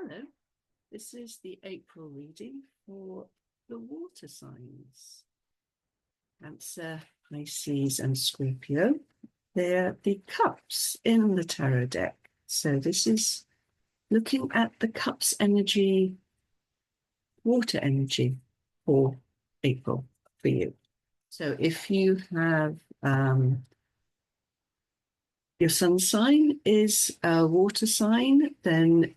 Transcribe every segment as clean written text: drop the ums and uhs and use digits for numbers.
Hello, this is the April reading for the water signs. Cancer, Pisces and Scorpio. They're the cups in the tarot deck. So this is looking at the cups energy, water energy for April for you. So if you have your sun sign is a water sign, then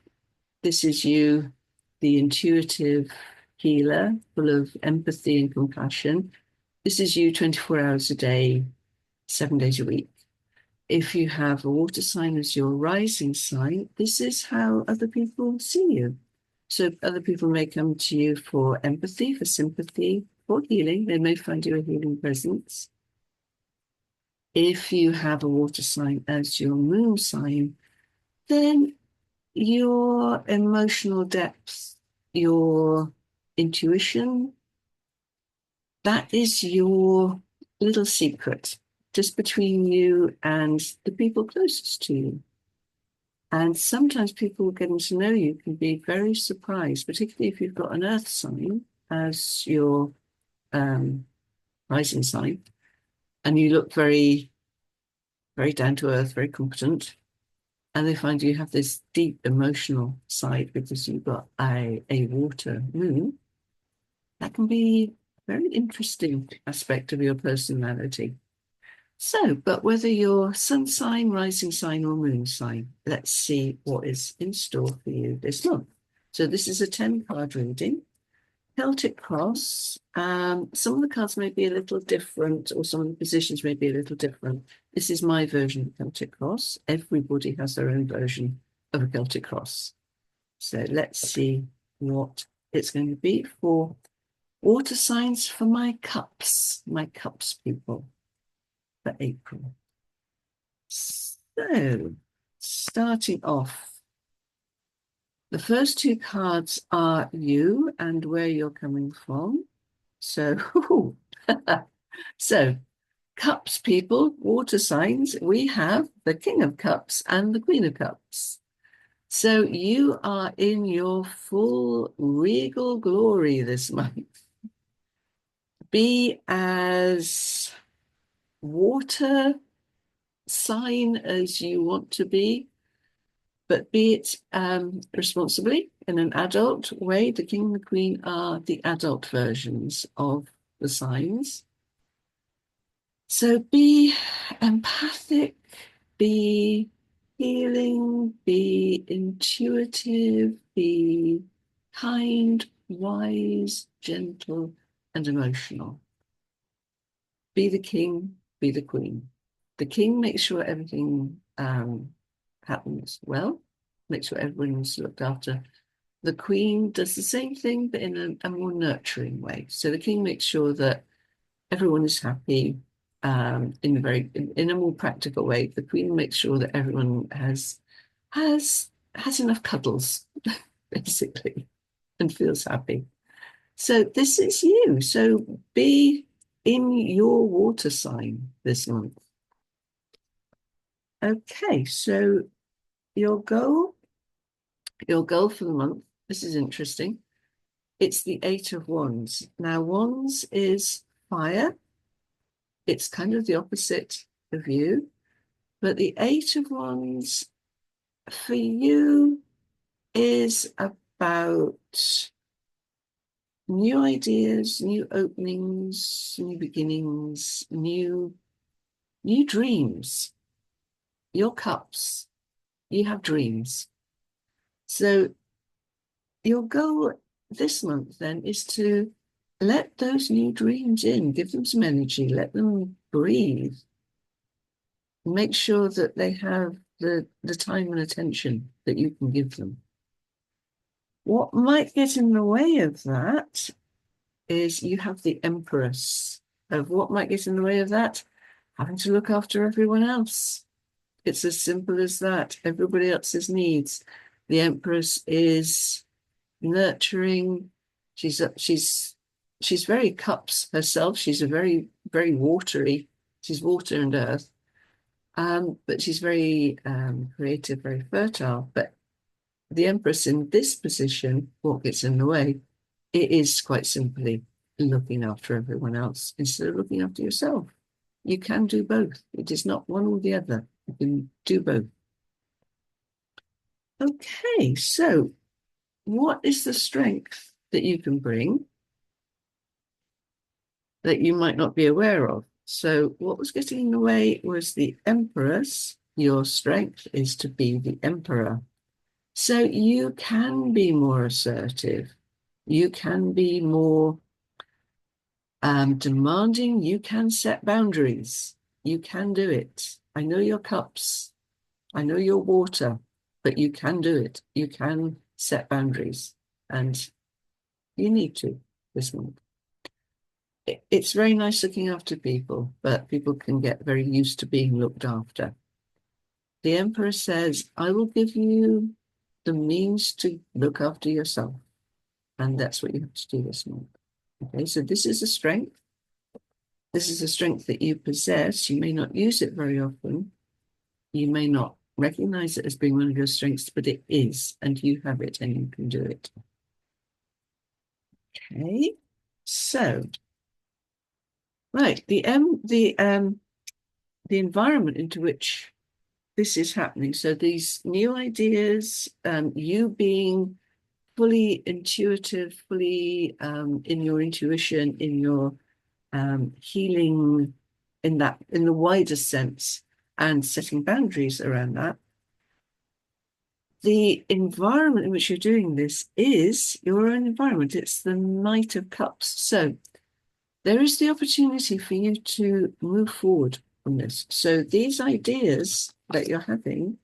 this is you, the intuitive healer, full of empathy and compassion. This is you 24 hours a day, 7 days a week. If you have a water sign as your rising sign, this is how other people see you. So other people may come to you for empathy, for sympathy, for healing. They may find you a healing presence. If you have a water sign as your moon sign, then your emotional depth, your intuition, that is your little secret, just between you and the people closest to you. And sometimes people getting to know you can be very surprised, particularly if you've got an earth sign as your rising sign, and you look very, very down to earth, very competent. And they find you have this deep emotional side because you've got a water moon. That can be a very interesting aspect of your personality. So, but whether you're sun sign, rising sign, or moon sign, let's see what is in store for you this month. So this is a 10-card reading. Celtic Cross. Some of the cards may be a little different, or some of the positions may be a little different. This is my version of Celtic Cross. Everybody has their own version of a Celtic Cross. So let's see what it's going to be for water signs for my cups people for April. So starting off, the first two cards are you and where you're coming from. So, so cups people, water signs, we have the King of Cups and the Queen of Cups. So you are in your full regal glory this month. Be as water sign as you want to be, but be it responsibly in an adult way. The King and the Queen are the adult versions of the signs. So be empathic, be healing, be intuitive, be kind, wise, gentle, and emotional. Be the king, be the queen. The king makes sure everything happens well, makes sure everyone's looked after. The queen does the same thing, but in a more nurturing way. So the king makes sure that everyone is happy in a more practical way. The queen makes sure that everyone has enough cuddles, basically, and feels happy. So this is you. So be in your water sign this month. Okay, so your goal for the month, this is interesting. It's the Eight of Wands. Now, Wands is fire. It's kind of the opposite of you. But the Eight of Wands for you is about new ideas, new openings, new beginnings, new dreams. Your cups, you have dreams. So your goal this month then is to let those new dreams in, give them some energy, let them breathe. Make sure that they have the time and attention that you can give them. What might get in the way of that is you have the Empress. Of what might get in the way of that? Having to look after everyone else. It's as simple as that. Everybody else's needs. The Empress is nurturing. She's very cups herself. She's a very, very watery. She's water and earth. But she's very creative, very fertile. But the Empress in this position, what gets in the way? It is quite simply looking after everyone else instead of looking after yourself. You can do both. It is not one or the other. You can do both. Okay, so what is the strength that you can bring that you might not be aware of? So what was getting in the way was the Empress. Your strength is to be the Emperor. So you can be more assertive. You can be more demanding. You can set boundaries. You can do it. I know your cups. I know your water, but you can do it. You can set boundaries, and you need to this month. It's very nice looking after people, but people can get very used to being looked after. The Emperor says, I will give you the means to look after yourself. And that's what you have to do this month. Okay, so this is a strength. This is a strength that you possess. You may not use it very often. You may not recognize it as being one of your strengths, but it is, and you have it and you can do it. Okay, so right, the environment into which this is happening. So these new ideas, you being fully intuitive, fully in your intuition, in your healing, in the wider sense, and setting boundaries around that. The environment in which you're doing this is your own environment. It's the Knight of Cups. So there is the opportunity for you to move forward on this. So these ideas that you're having,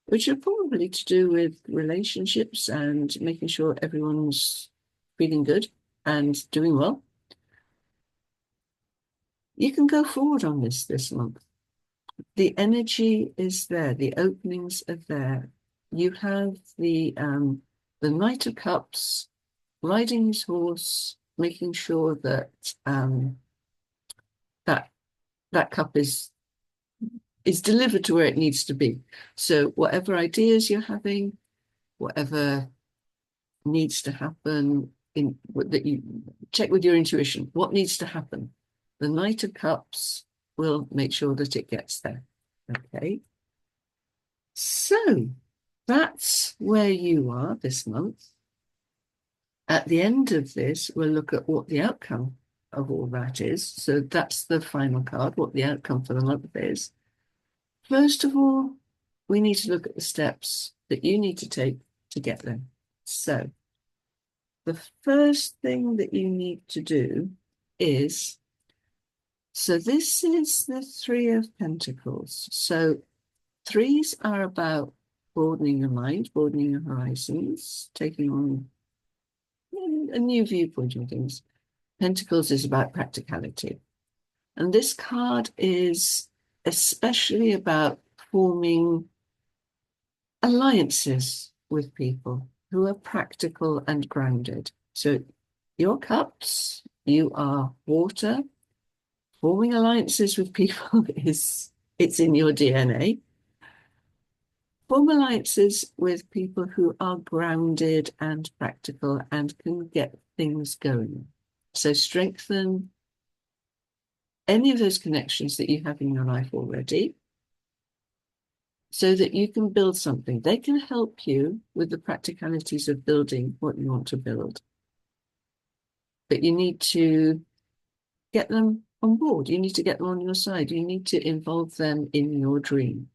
which are probably to do with relationships and making sure everyone's feeling good and doing well, you can go forward on this month. The energy is there. The openings are there. You have the Knight of Cups riding his horse, making sure that that that cup is delivered to where it needs to be. So whatever ideas you're having, whatever needs to happen, in that you check with your intuition, what needs to happen. The Knight of Cups will make sure that it gets there. Okay. So that's where you are this month. At the end of this, we'll look at what the outcome of all that is. So that's the final card, what the outcome for the month is. First of all, we need to look at the steps that you need to take to get there. So the first thing that you need to do is, so this is the Three of Pentacles. So threes are about broadening your mind, broadening your horizons, taking on a new viewpoint on things. Pentacles is about practicality. And this card is especially about forming alliances with people who are practical and grounded. So your cups, you are water. Forming alliances with people it's in your DNA. Form alliances with people who are grounded and practical and can get things going. So strengthen any of those connections that you have in your life already so that you can build something. They can help you with the practicalities of building what you want to build. But you need to get them on board. You need to get them on your side. You need to involve them in your dream.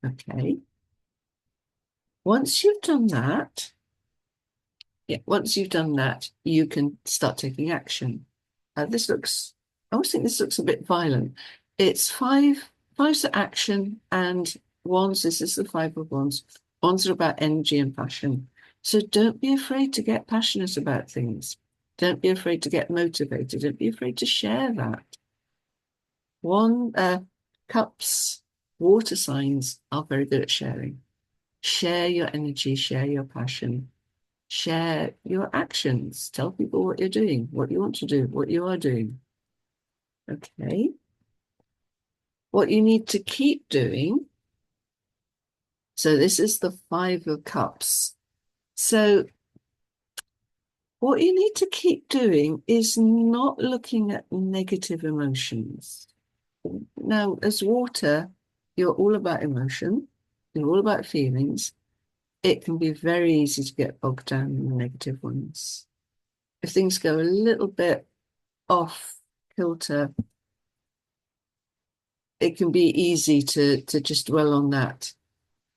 Okay. Once you've done that, you can start taking action. I always think this looks a bit violent. It's fives are action, and wands, this is the Five of Wands. Wands are about energy and passion. So don't be afraid to get passionate about things. Don't be afraid to get motivated. Don't be afraid to share that. Cups, water signs are very good at sharing. Share your energy, share your passion, share your actions. Tell people what you're doing, what you want to do, what you are doing. Okay. What you need to keep doing. So this is the Five of Cups. So what you need to keep doing is not looking at negative emotions. Now, as water, you're all about emotion, you're all about feelings. It can be very easy to get bogged down in the negative ones. If things go a little bit off kilter, it can be easy to just dwell on that.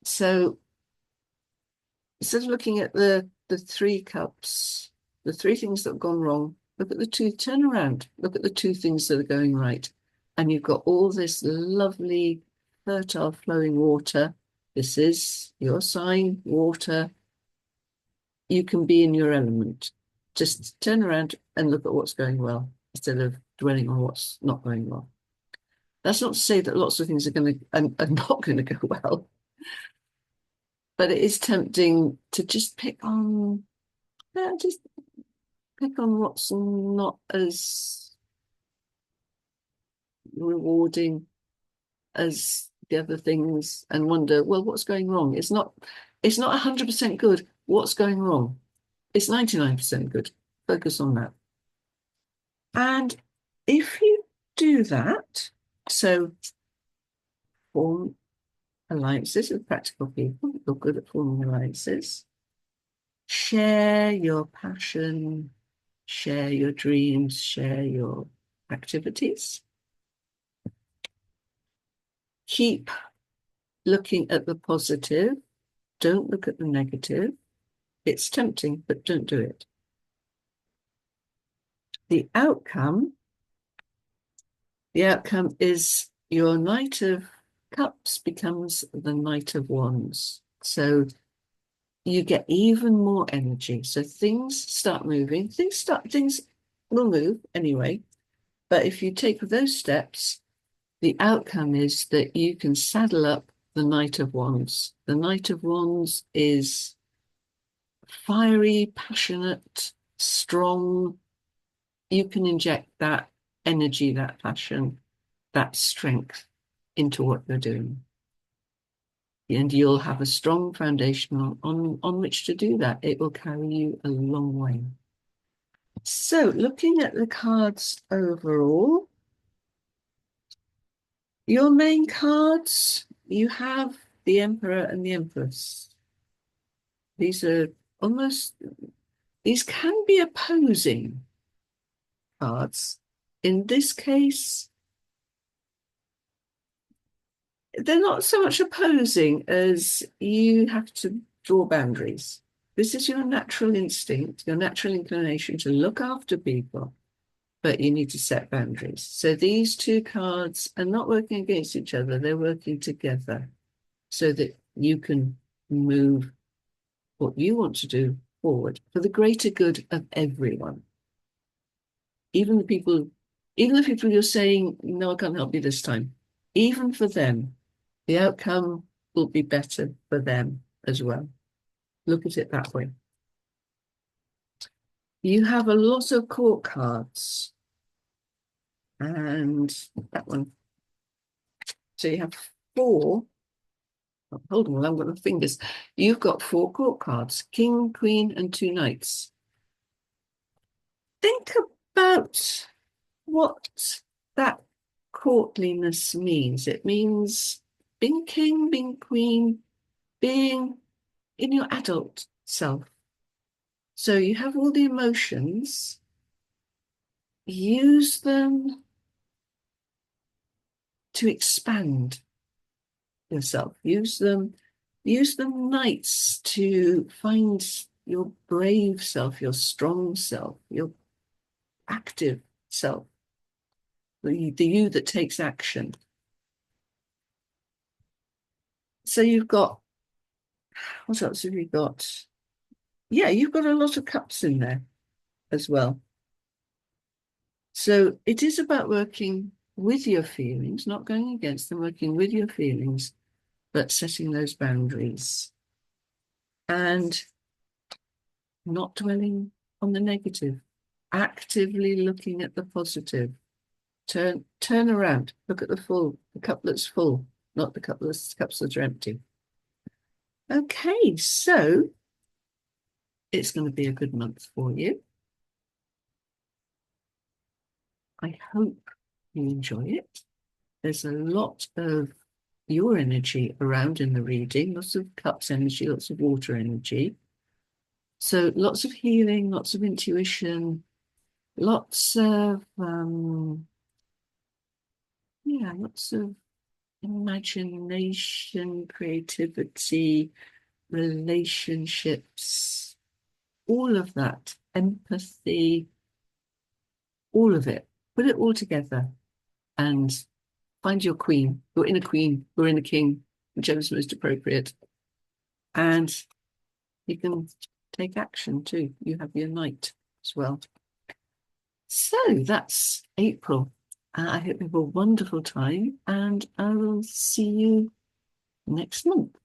So instead of looking at the three cups, the three things that have gone wrong, look at the two, turn around, look at the two things that are going right. And you've got all this lovely, fertile flowing water. This is your sign, water. You can be in your element. Just turn around and look at what's going well instead of dwelling on what's not going well. That's not to say that lots of things are going to are not going to go well, but it is tempting to just just pick on what's not as rewarding as the other things and wonder, well, what's going wrong? It's not 100% good. What's going wrong? It's 99% good. Focus on that. And if you do that, so form alliances with practical people, you're good at forming alliances. Share your passion, share your dreams, share your activities. Keep looking at the positive. Don't look at the negative. It's tempting, but don't do it. The outcome is your Knight of Cups becomes the Knight of Wands. So you get even more energy. So things start moving. Things will move anyway. But if you take those steps, the outcome is that you can saddle up the Knight of Wands. The Knight of Wands is fiery, passionate, strong. You can inject that energy, that passion, that strength into what you're doing. And you'll have a strong foundation on which to do that. It will carry you a long way. So, looking at the cards overall, your main cards, you have the Emperor and the Empress. These are these can be opposing cards. In this case, they're not so much opposing as you have to draw boundaries. This is your natural instinct, your natural inclination to look after people, but you need to set boundaries. So these two cards are not working against each other, they're working together so that you can move what you want to do forward for the greater good of everyone. Even the people you're saying, no, I can't help you this time, even for them, the outcome will be better for them as well. Look at it that way. You have a lot of court cards. And that one. So you have four. Oh, hold on, I've got the fingers. You've got four court cards, king, queen, and two knights. Think about what that courtliness means. It means being king, being queen, being in your adult self. So you have all the emotions, use them to expand yourself. Use them nights to find your brave self, your strong self, your active self, the you that takes action. So you've got, what else have you got? Yeah, you've got a lot of cups in there as well. So it is about working with your feelings, not going against them, working with your feelings, but setting those boundaries and not dwelling on the negative, actively looking at the positive. Turn around, look at the cup that's full, not the cups that are empty. Okay, so it's going to be a good month for you. I hope you enjoy it. There's a lot of your energy around in the reading, lots of cups energy, lots of water energy. So lots of healing, lots of intuition, lots of lots of imagination, creativity, relationships, all of that, empathy, all of it. Put it all together and find your queen, your inner queen, your inner king, whichever's most appropriate. And you can take action too. You have your knight as well. So that's April. I hope you have a wonderful time and I will see you next month.